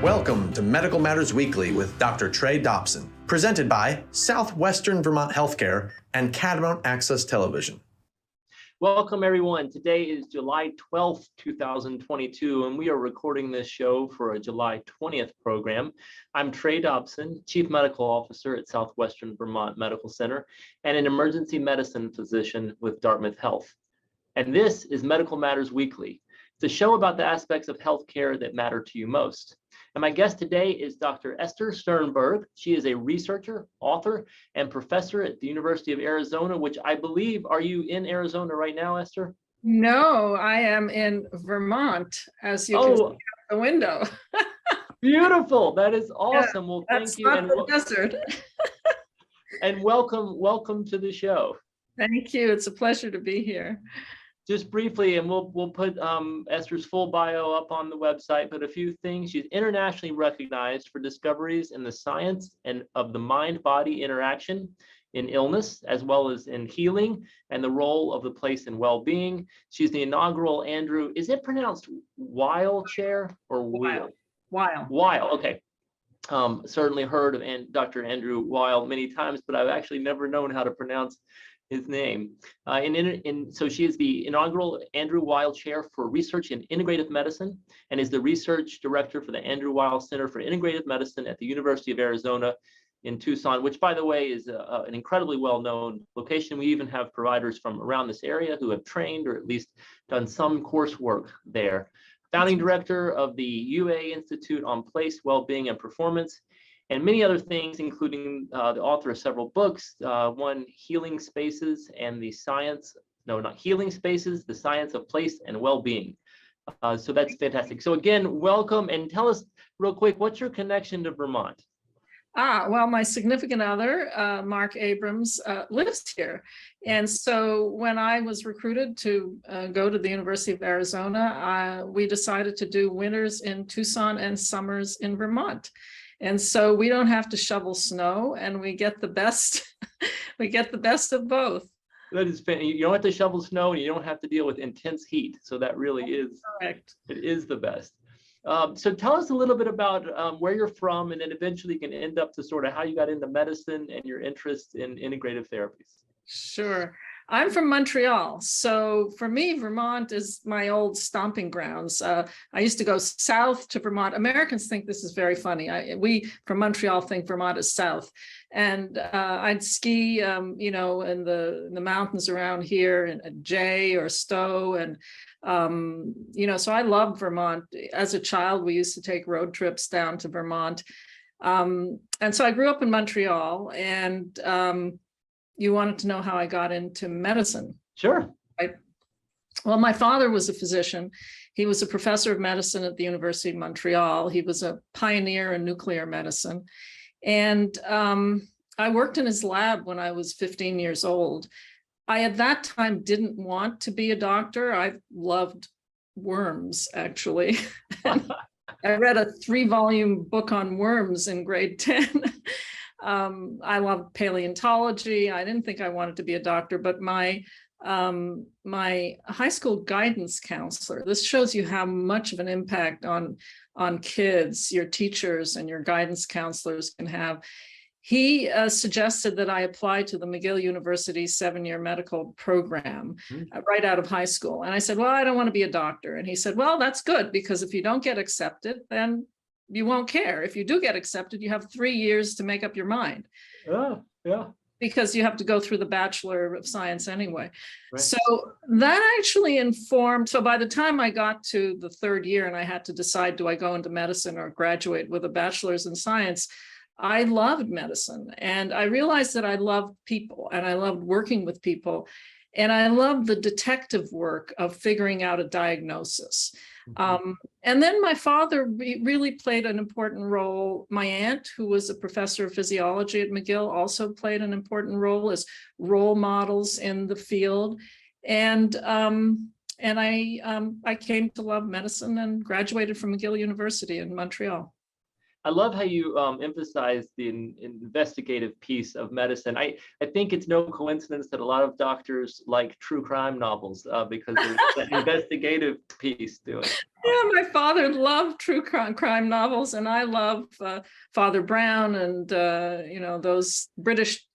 Welcome to Medical Matters Weekly with Dr. Trey Dobson, presented by Southwestern Vermont Healthcare and Catamount Access Television. Welcome, everyone. Today is July 12th, 2022, and we are recording this show for a July 20th program. I'm Trey Dobson, Chief Medical Officer at Southwestern Vermont Medical Center and an emergency medicine physician with Dartmouth Health. And this is Medical Matters Weekly. It's a show about the aspects of healthcare that matter to you most. And my guest today is Dr. Esther Sternberg. She is a researcher, author, and professor at the University of Arizona, which I believe, are you in Arizona right now, Esther? No, I am in Vermont, as you can see out the window. Beautiful. That is awesome. Well, thank you. Not the desert. And welcome to the show. Thank you. It's a pleasure to be here. Just briefly, and we'll put Esther's full bio up on the website, but a few things. She's internationally recognized for discoveries in the science and of the mind-body interaction in illness, as well as in healing and the role of the place in well-being. She's the inaugural Andrew, is it pronounced Weil Chair or Weil? Weil, okay. Certainly heard of Dr. Andrew Weil many times, but I've actually never known how to pronounce his name. So she is the inaugural Andrew Weil Chair for Research in Integrative Medicine and is the research director for the Andrew Weil Center for Integrative Medicine at the University of Arizona in Tucson, which, by the way, is an incredibly well-known location. We even have providers from around this area who have trained or at least done some coursework there. Founding director of the UA Institute on Place, Wellbeing, and Performance, and many other things, including the author of several books, one, Healing Spaces and the Science, no, not Healing Spaces, the Science of Place and Well-Being. So that's fantastic. So again, welcome, and tell us real quick, what's your connection to Vermont? Well, my significant other, Mark Abrams, lives here. And so when I was recruited to go to the University of Arizona, we decided to do winters in Tucson and summers in Vermont. And so we don't have to shovel snow, and we get the best. We get the best of both. That is fantastic. You don't have to shovel snow, and you don't have to deal with intense heat. So that really is correct. It is the best. So tell us a little bit about where you're from, and then eventually you can end up to sort of how you got into medicine and your interest in integrative therapies. Sure. I'm from Montreal. So for me, Vermont is my old stomping grounds. I used to go south to Vermont. Americans think this is very funny. We from Montreal think Vermont is south. And I'd ski, in the mountains around here in Jay or Stowe. And, so I loved Vermont. As a child, we used to take road trips down to Vermont. And so I grew up in Montreal, and you wanted to know how I got into medicine. Sure. Well, my father was a physician. He was a professor of medicine at the University of Montreal. He was a pioneer in nuclear medicine. And I worked in his lab when I was 15 years old. I, at that time, didn't want to be a doctor. I loved worms, actually. I read a 3-volume book on worms in grade 10. I loved paleontology. I didn't think I wanted to be a doctor, but my high school guidance counselor, this shows you how much of an impact on kids, your teachers and your guidance counselors can have. He suggested that I apply to the McGill University 7-year medical program right out of high school. And I said, well, I don't want to be a doctor. And he said, well, that's good, because if you don't get accepted, then you won't care. If you do get accepted, you have 3 years to make up your mind. Yeah. Because you have to go through the Bachelor of Science anyway. Right. So that actually informed, so by the time I got to the 3rd year and I had to decide, do I go into medicine or graduate with a bachelor's in science, I loved medicine. And I realized that I loved people, and I loved working with people. And I loved the detective work of figuring out a diagnosis. And then my father really played an important role. My aunt, who was a professor of physiology at McGill, also played an important role as role models in the field. And I came to love medicine and graduated from McGill University in Montreal. I love how you emphasize the investigative piece of medicine. I think it's no coincidence that a lot of doctors like true crime novels because there's that investigative piece to it. Yeah, my father loved true crime novels, and I love Father Brown and those British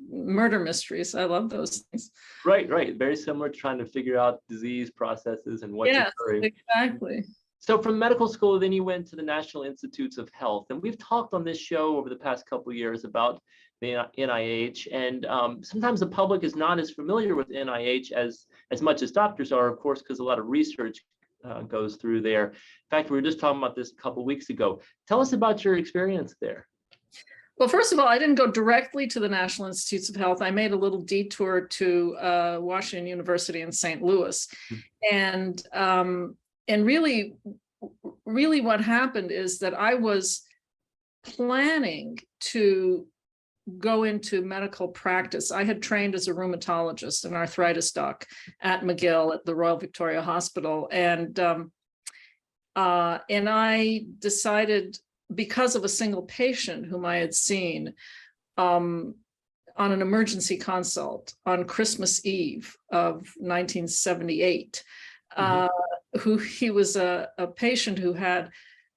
murder mysteries. I love those things. Right, right. Very similar to trying to figure out disease processes and what's occurring. Exactly. So from medical school, then you went to the National Institutes of Health, and we've talked on this show over the past couple of years about the NIH, and sometimes the public is not as familiar with NIH as much as doctors are, of course, because a lot of research goes through there. In fact, we were just talking about this a couple of weeks ago. Tell us about your experience there. Well, first of all, I didn't go directly to the National Institutes of Health. I made a little detour to Washington University in St. Louis, and really what happened is that I was planning to go into medical practice. I had trained as a rheumatologist and arthritis doc at McGill at the Royal Victoria Hospital. And I decided, because of a single patient whom I had seen on an emergency consult on Christmas Eve of 1978, who he was a patient who had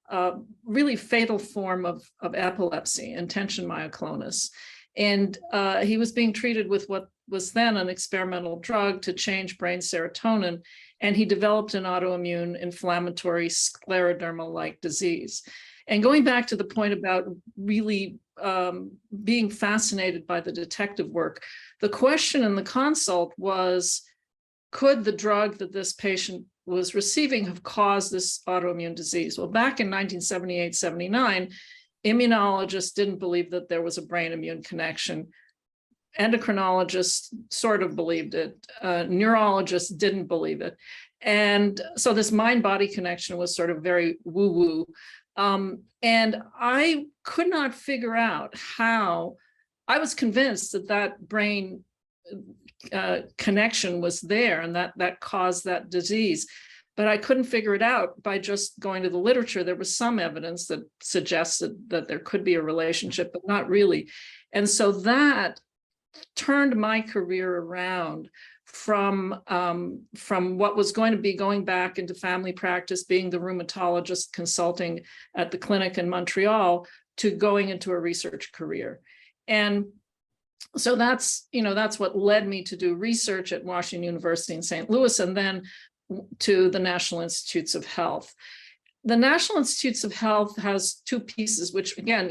a really fatal form of epilepsy, intention myoclonus. And he was being treated with what was then an experimental drug to change brain serotonin. And he developed an autoimmune inflammatory scleroderma-like disease. And going back to the point about really being fascinated by the detective work, the question in the consult was, could the drug that this patient was receiving have caused this autoimmune disease? Well, back in 1978-79, immunologists didn't believe that there was a brain-immune connection. Endocrinologists sort of believed it. Neurologists didn't believe it. And so this mind-body connection was sort of very woo-woo. And I could not figure out how. I was convinced that brain connection was there and that caused that disease, but I couldn't figure it out by just going to the literature. There was some evidence that suggested that there could be a relationship, but not really. And so that turned my career around from what was going to be going back into family practice, being the rheumatologist consulting at the clinic in Montreal, to going into a research career. And so that's what led me to do research at Washington University in St. Louis, and then to the National Institutes of Health. The National Institutes of Health has two pieces, which again,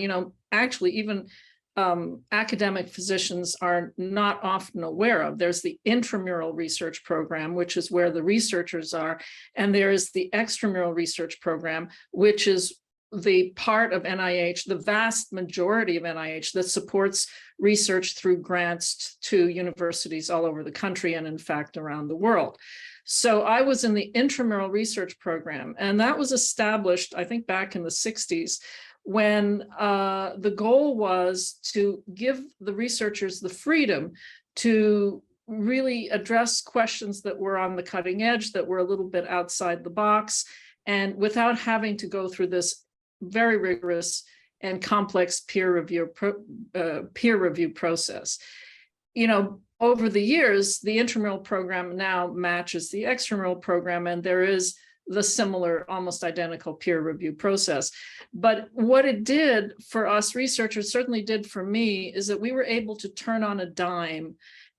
actually even academic physicians are not often aware of. There's the intramural research program, which is where the researchers are, and there is the extramural research program, which is the part of NIH, the vast majority of NIH, that supports research through grants to universities all over the country and in fact around the world. So I was in the intramural research program, and that was established, I think, back in the 60s, when the goal was to give the researchers the freedom to really address questions that were on the cutting edge, that were a little bit outside the box, and without having to go through this very rigorous and complex peer review process. Over the years, the intramural program now matches the extramural program, and there is the similar, almost identical peer review process. But what it did for us researchers, certainly did for me, is that we were able to turn on a dime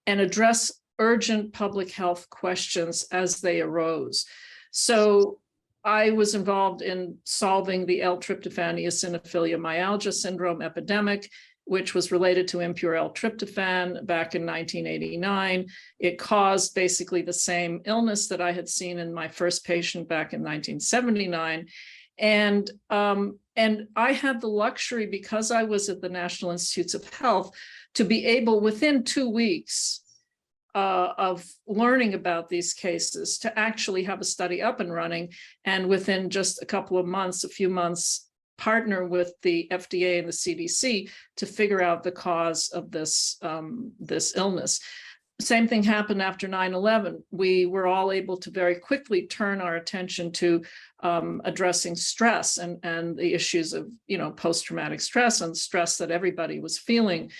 and address urgent public health questions as they arose. So I was involved in solving the L-tryptophan eosinophilia myalgia syndrome epidemic, which was related to impure L-tryptophan back in 1989. It caused basically the same illness that I had seen in my first patient back in 1979. And I had the luxury, because I was at the National Institutes of Health, to be able within 2 weeks of learning about these cases to actually have a study up and running. And within just a couple of months, a few months, partner with the FDA and the CDC to figure out the cause of this illness. Same thing happened after 9/11. We were all able to very quickly turn our attention to addressing stress and the issues of, post-traumatic stress and stress that everybody was feeling.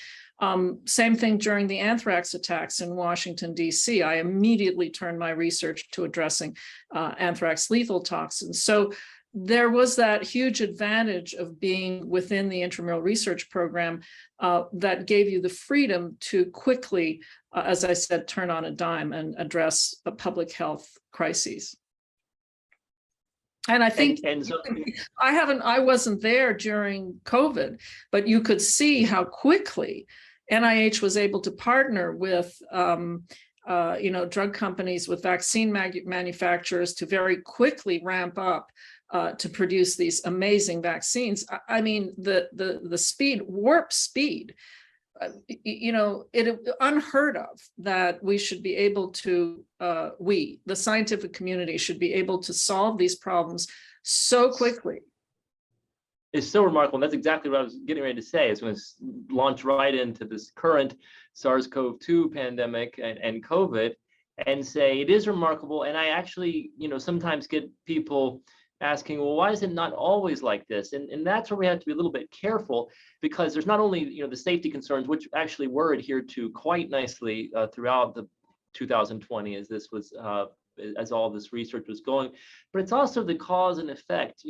Same thing during the anthrax attacks in Washington, D.C. I immediately turned my research to addressing anthrax lethal toxins. So there was that huge advantage of being within the intramural research program that gave you the freedom to quickly, as I said, turn on a dime and address public health crises. And I think I wasn't there during COVID, but you could see how quickly NIH was able to partner with drug companies, with vaccine manufacturers to very quickly ramp up to produce these amazing vaccines. I mean, the speed, warp speed, it unheard of that we should be able to, the scientific community should be able to solve these problems so quickly. It's so remarkable. And that's exactly what I was getting ready to say. It's going to launch right into this current SARS-CoV-2 pandemic and COVID, and say it is remarkable. And I actually, sometimes get people asking, well, why is it not always like this? And that's where we have to be a little bit careful, because there's not only, the safety concerns, which actually were adhered to quite nicely throughout the 2020 as this was, as all this research was going, but it's also the cause and effect.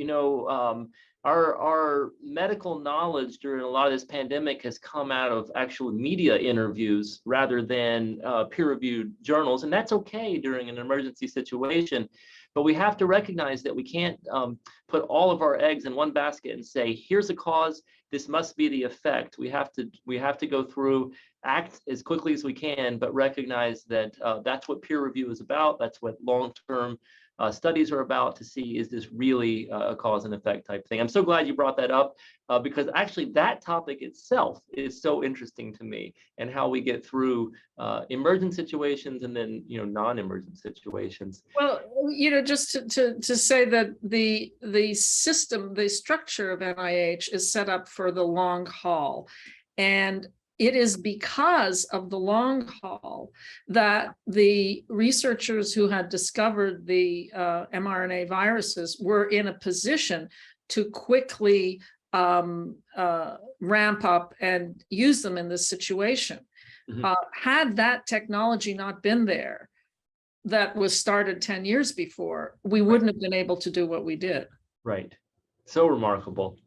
Our medical knowledge during a lot of this pandemic has come out of actual media interviews rather than peer-reviewed journals, and that's okay during an emergency situation. But we have to recognize that we can't put all of our eggs in one basket and say, here's the cause, this must be the effect. We have to go through, act as quickly as we can, but recognize that that's what peer review is about. That's what long-term studies are about, to see, is this really a cause and effect type thing. I'm so glad you brought that up, because actually that topic itself is so interesting to me, and how we get through emergent situations and then non-emergent situations. Well, just to say that the system, the structure of NIH is set up for the long haul, and it is because of the long haul that the researchers who had discovered the mRNA viruses were in a position to quickly ramp up and use them in this situation. Mm-hmm. Had that technology not been there, that was started 10 years before, we wouldn't have been able to do what we did. Right. So remarkable.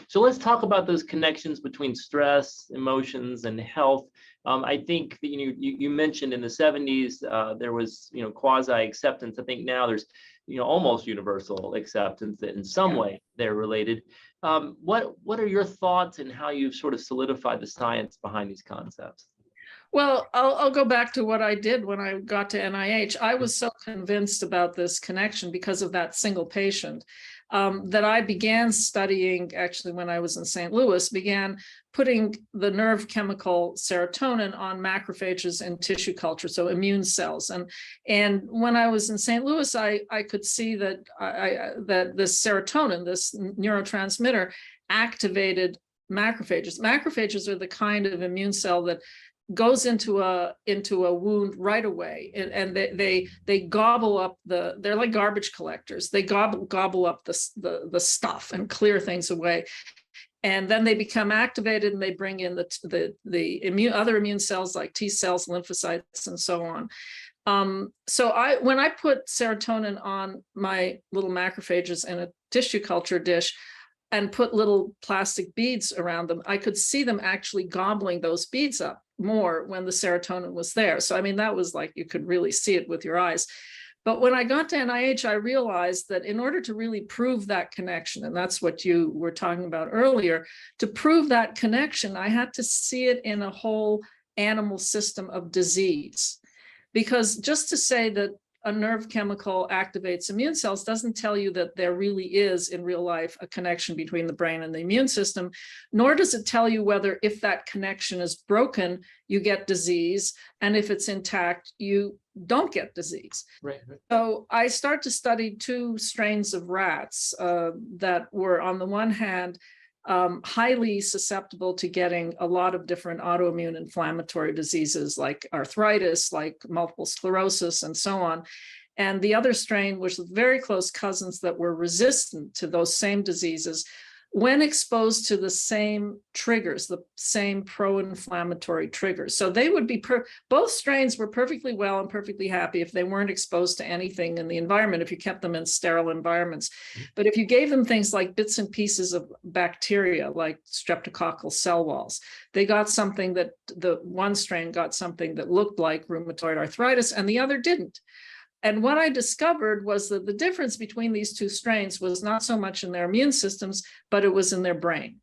So let's talk about those connections between stress, emotions, and health. I think that, you mentioned in the 70s there was quasi acceptance. I think now there's almost universal acceptance that in some way they're related. What are your thoughts and how you've sort of solidified the science behind these concepts? Well, I'll go back to what I did when I got to NIH. I was so convinced about this connection because of that single patient that I began studying, actually when I was in St. Louis, began putting the nerve chemical serotonin on macrophages in tissue culture, so immune cells. And when I was in St. Louis, I could see that that this serotonin, this neurotransmitter, activated macrophages. Macrophages are the kind of immune cell that goes into a wound right away, and they gobble up they're like garbage collectors. They gobble up the stuff and clear things away, and then they become activated and they bring in the other immune cells like T cells, lymphocytes, and so on. So when I put serotonin on my little macrophages in a tissue culture dish and put little plastic beads around them, I could see them actually gobbling those beads up more when the serotonin was there. So, I mean, that was like, you could really see it with your eyes. But when I got to NIH, I realized that in order to really prove that connection, and that's what you were talking about earlier, to prove that connection, I had to see it in a whole animal system of disease. Because just to say that a nerve chemical activates immune cells doesn't tell you that there really is in real life a connection between the brain and the immune system, nor does it tell you whether, if that connection is broken, you get disease, and if it's intact, you don't get disease. Right. So I start to study two strains of rats that were, on the one hand, highly susceptible to getting a lot of different autoimmune inflammatory diseases like arthritis, like multiple sclerosis, and so on. And the other strain, which was very close cousins that were resistant to those same diseases, when exposed to the same triggers, the same pro-inflammatory triggers. So they would be, both strains were perfectly well and perfectly happy if they weren't exposed to anything in the environment, if you kept them in sterile environments. But if you gave them things like bits and pieces of bacteria, like streptococcal cell walls, they got something that, the one strain got something that looked like rheumatoid arthritis and the other didn't. And what I discovered was that the difference between these two strains was not so much in their immune systems, but it was in their brain.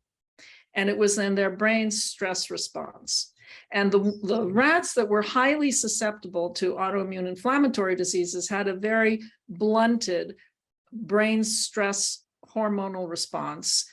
And it was in their brain's stress response. And the rats that were highly susceptible to autoimmune inflammatory diseases had a very blunted brain stress hormonal response,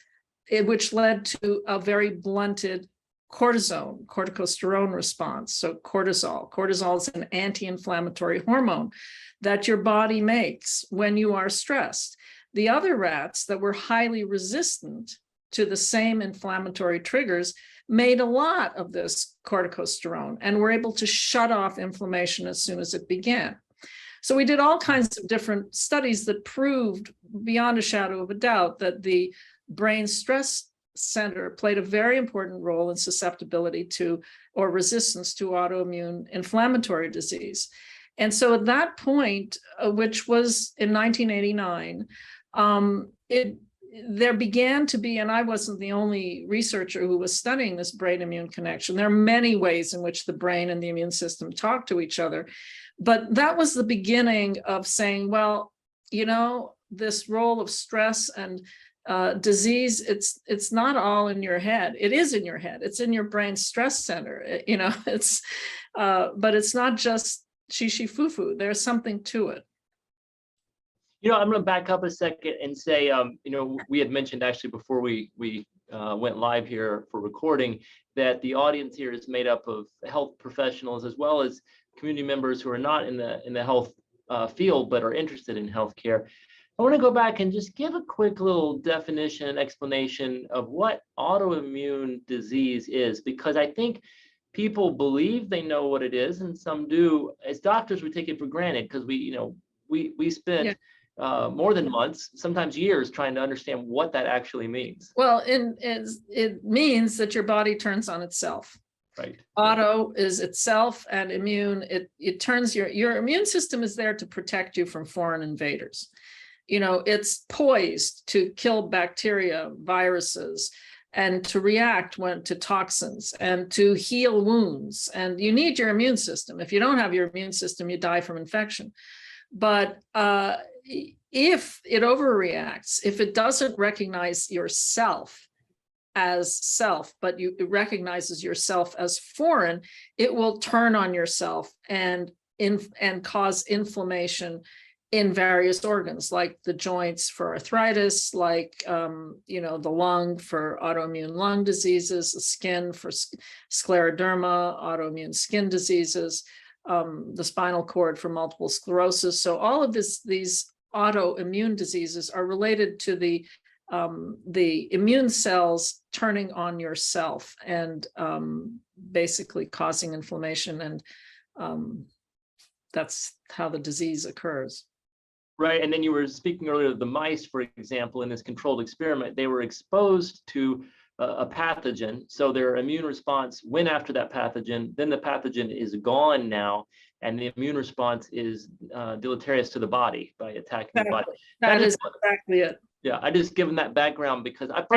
which led to a very blunted corticosterone response. So cortisol is an anti-inflammatory hormone that your body makes when you are stressed. The other rats that were highly resistant to the same inflammatory triggers made a lot of this corticosterone and were able to shut off inflammation as soon as it began. So we did all kinds of different studies that proved beyond a shadow of a doubt that the brain stress center played a very important role in susceptibility to or resistance to autoimmune inflammatory disease. And so at that point, which was in 1989, there began to be, and I wasn't the only researcher who was studying this brain immune connection. There are many ways in which the brain and the immune system talk to each other. But that was the beginning of saying, well, you know, this role of stress and disease, it's not all in your head. It is in your head. It's in your brain stress center. You know, it's but it's not just shishi-foo-foo. There's something to it. You know, I'm going to back up a second and say, you know, we had mentioned actually before we went live here for recording that the audience here is made up of health professionals as well as community members who are not in the health field but are interested in healthcare. I want to go back and just give a quick little definition and explanation of what autoimmune disease is, because I think people believe they know what it is, and some do. As doctors, we take it for granted because we spent more than months, sometimes years, trying to understand what that actually means. Well, it means that your body turns on itself. Right. Auto is itself, and immune, it turns your immune system is there to protect you from foreign invaders. You know, it's poised to kill bacteria, viruses, and to react to toxins and to heal wounds. And you need your immune system. If you don't have your immune system, you die from infection. But if it overreacts, if it doesn't recognize yourself as self, but it recognizes yourself as foreign, it will turn on yourself and cause inflammation in various organs, like the joints for arthritis, like the lung for autoimmune lung diseases, the skin for scleroderma, autoimmune skin diseases, the spinal cord for multiple sclerosis. So all of these autoimmune diseases are related to the immune cells turning on yourself and basically causing inflammation, and that's how the disease occurs. Right, and then you were speaking earlier of the mice, for example, in this controlled experiment, they were exposed to a pathogen, so their immune response went after that pathogen, then the pathogen is gone now, and the immune response is deleterious to the body by attacking the body. That is exactly it. Yeah, I just given that background because I've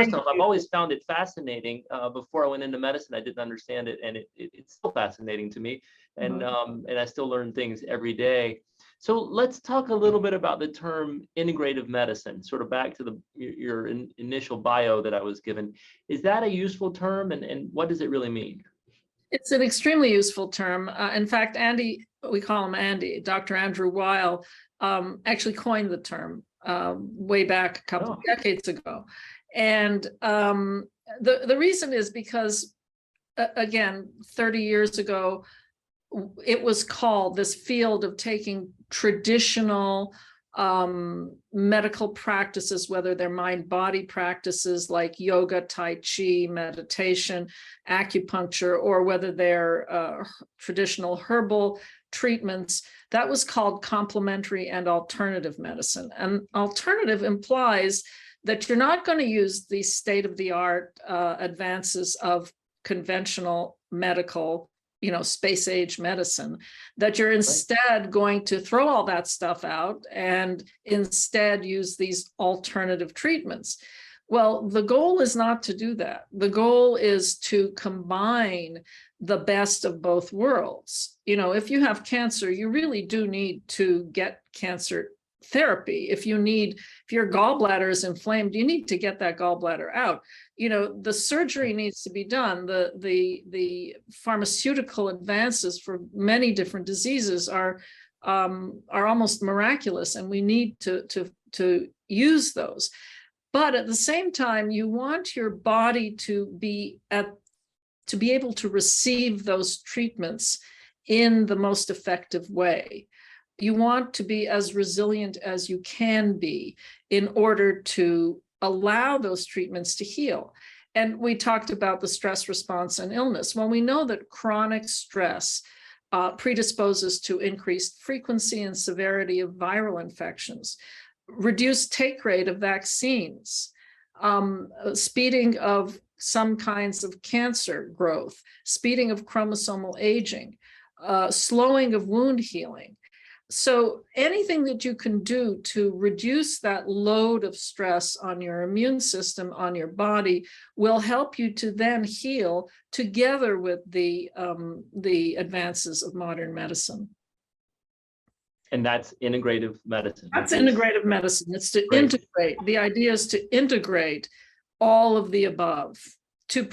always found it fascinating. Before I went into medicine, I didn't understand it, and it's still fascinating to me, and I still learn things every day. So let's talk a little bit about the term integrative medicine, sort of back to your initial bio that I was given. Is that a useful term, and what does it really mean? It's an extremely useful term. In fact, Andy, we call him Andy, Dr. Andrew Weil, actually coined the term way back a couple of decades ago. And the reason is because, again, 30 years ago, it was called this field of taking traditional medical practices, whether they're mind-body practices like yoga, tai chi, meditation, acupuncture, or whether they're traditional herbal treatments. That was called complementary and alternative medicine. And alternative implies that you're not going to use the state-of-the-art advances of conventional medical, space age medicine, that you're instead going to throw all that stuff out and instead use these alternative treatments. Well, the goal is not to do that. The goal is to combine the best of both worlds. If you have cancer, you really do need to get cancer therapy. If your gallbladder is inflamed, you need to get that gallbladder out. The surgery needs to be done. The pharmaceutical advances for many different diseases are almost miraculous, and we need to use those. But at the same time, you want your body to be able to receive those treatments in the most effective way. You want to be as resilient as you can be in order to allow those treatments to heal. And we talked about the stress response and illness. Well, we know that chronic stress predisposes to increased frequency and severity of viral infections, reduced take rate of vaccines, speeding of some kinds of cancer growth, speeding of chromosomal aging, slowing of wound healing. So anything that you can do to reduce that load of stress on your immune system, on your body, will help you to then heal together with the advances of modern medicine. And that's integrative medicine. That's integrative medicine. It's to integrate. The idea is to integrate all of the above,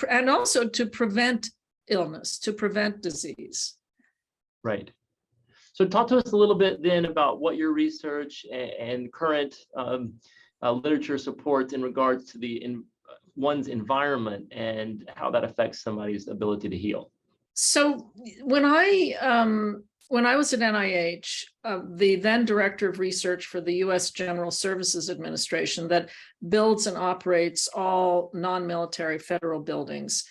and also to prevent illness, to prevent disease. Right. So talk to us a little bit then about what your research and current literature supports in regards to one's environment and how that affects somebody's ability to heal. So when I was at NIH, the then director of research for the U.S. General Services Administration that builds and operates all non-military federal buildings,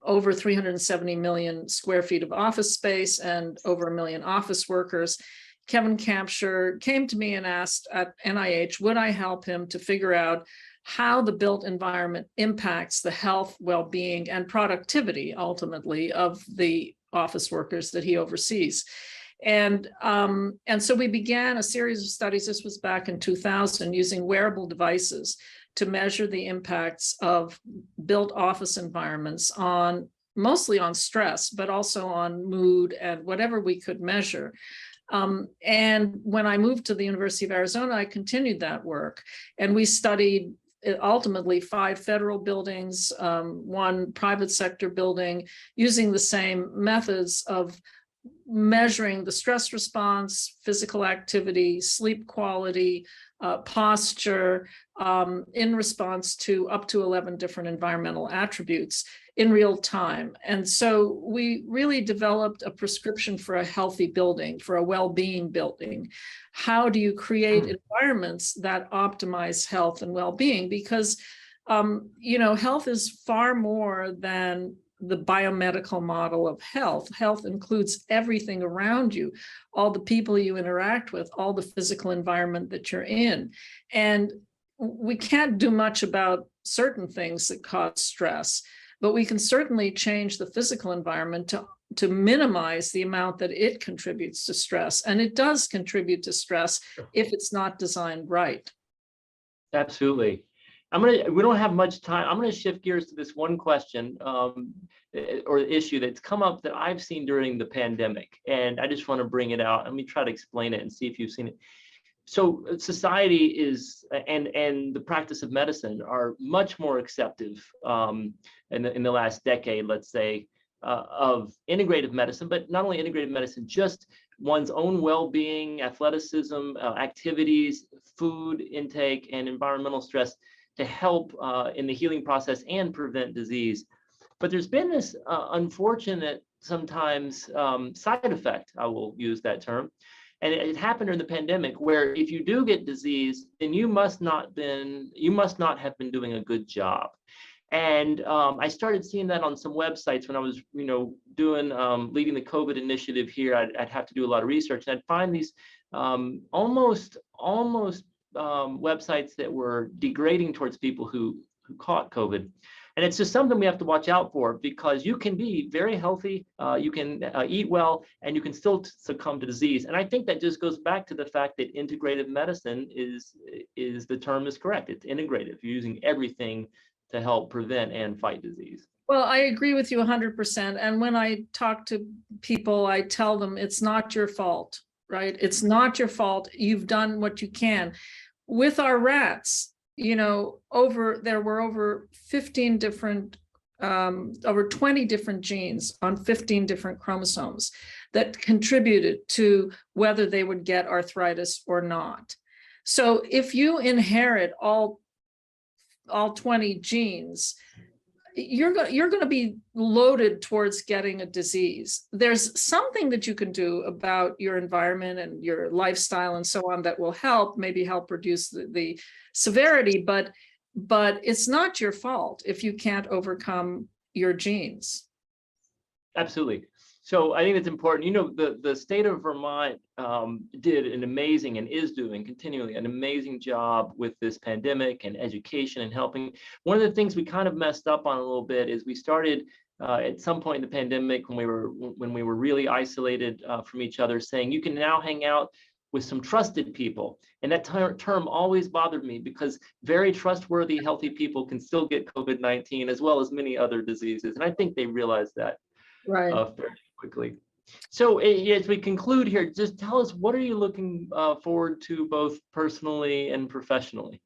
over 370 million square feet of office space and over 1 million office workers. Kevin Kampschor came to me and asked at NIH, would I help him to figure out how the built environment impacts the health, well-being, and productivity, ultimately, of the office workers that he oversees. And so we began a series of studies, this was back in 2000, using wearable devices to measure the impacts of built office environments mostly on stress, but also on mood and whatever we could measure. And when I moved to the University of Arizona, I continued that work. And we studied ultimately 5 federal buildings, 1 private sector building, using the same methods of measuring the stress response, physical activity, sleep quality, posture, in response to up to 11 different environmental attributes in real time. And so we really developed a prescription for a healthy building, for a well-being building. How do you create environments that optimize health and well-being? Because, health is far more than the biomedical model of health. Health includes everything around you, all the people you interact with, all the physical environment that you're in. And we can't do much about certain things that cause stress, but we can certainly change the physical environment to minimize the amount that it contributes to stress. And it does contribute to stress if it's not designed right. Absolutely. We don't have much time. I'm going to shift gears to this one question or issue that's come up that I've seen during the pandemic. And I just want to bring it out. Let me try to explain it and see if you've seen it. So society is, and the practice of medicine are much more acceptive in the last decade, let's say, of integrative medicine, but not only integrative medicine, just one's own well-being, athleticism, activities, food intake, and environmental stress to help in the healing process and prevent disease. But there's been this unfortunate, sometimes side effect, I will use that term, And it happened during the pandemic, where if you do get disease, then you must not have been doing a good job. And I started seeing that on some websites when I was, doing leading the COVID initiative here. I'd have to do a lot of research, and I'd find these almost websites that were degrading towards people who caught COVID. And it's just something we have to watch out for, because you can be very healthy, you can eat well, and you can still succumb to disease. And I think that just goes back to the fact that integrative medicine is the term is correct. It's integrative. You're using everything to help prevent and fight disease. Well, I agree with you 100%. And when I talk to people, I tell them it's not your fault, right? It's not your fault. You've done what you can. With our rats, there were over 15 different, over 20 different genes on 15 different chromosomes that contributed to whether they would get arthritis or not. So if you inherit all 20 genes, you're going to be loaded towards getting a disease. There's something that you can do about your environment and your lifestyle and so on that will maybe help reduce the severity, but it's not your fault if you can't overcome your genes. Absolutely. So I think it's important. The state of Vermont did an amazing, and is doing continually an amazing job with this pandemic and education and helping. One of the things we kind of messed up on a little bit is we started at some point in the pandemic, when we were really isolated from each other, saying you can now hang out with some trusted people. And that term always bothered me, because very trustworthy, healthy people can still get COVID-19 as well as many other diseases. And I think they realized that fairly quickly. So as we conclude here, just tell us, what are you looking forward to, both personally and professionally?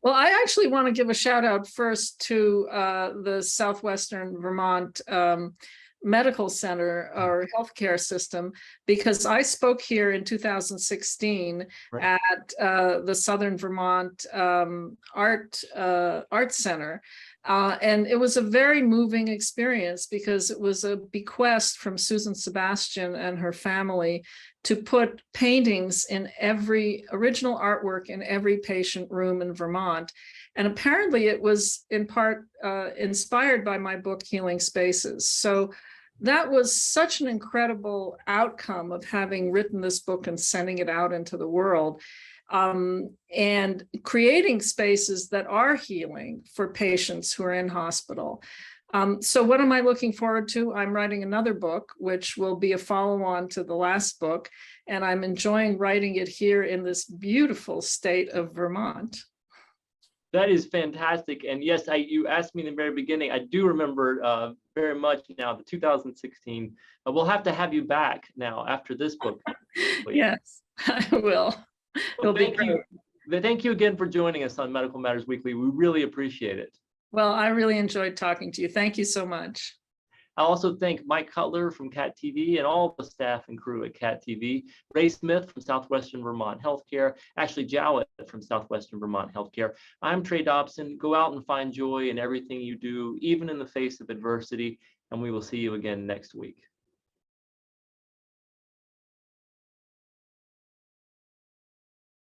Well, I actually want to give a shout out first to the Southwestern Vermont Medical Center or healthcare system, because I spoke here in 2016 at the Southern Vermont Art Center. And it was a very moving experience, because it was a bequest from Susan Sebastian and her family to put paintings in original artwork in every patient room in Vermont. And apparently it was in part inspired by my book, Healing Spaces. So that was such an incredible outcome of having written this book and sending it out into the world. And creating spaces that are healing for patients who are in hospital. So what am I looking forward to? I'm writing another book, which will be a follow-on to the last book, and I'm enjoying writing it here in this beautiful state of Vermont. That is fantastic. And yes, you asked me in the very beginning. I do remember very much now, the 2016. We'll have to have you back now after this book. Yes, I will. Well, thank you again for joining us on Medical Matters Weekly. We really appreciate it. Well, I really enjoyed talking to you. Thank you so much. I also thank Mike Cutler from CAT TV and all the staff and crew at CAT TV, Ray Smith from Southwestern Vermont Healthcare, Ashley Jowett from Southwestern Vermont Healthcare. I'm Trey Dobson. Go out and find joy in everything you do, even in the face of adversity, and we will see you again next week.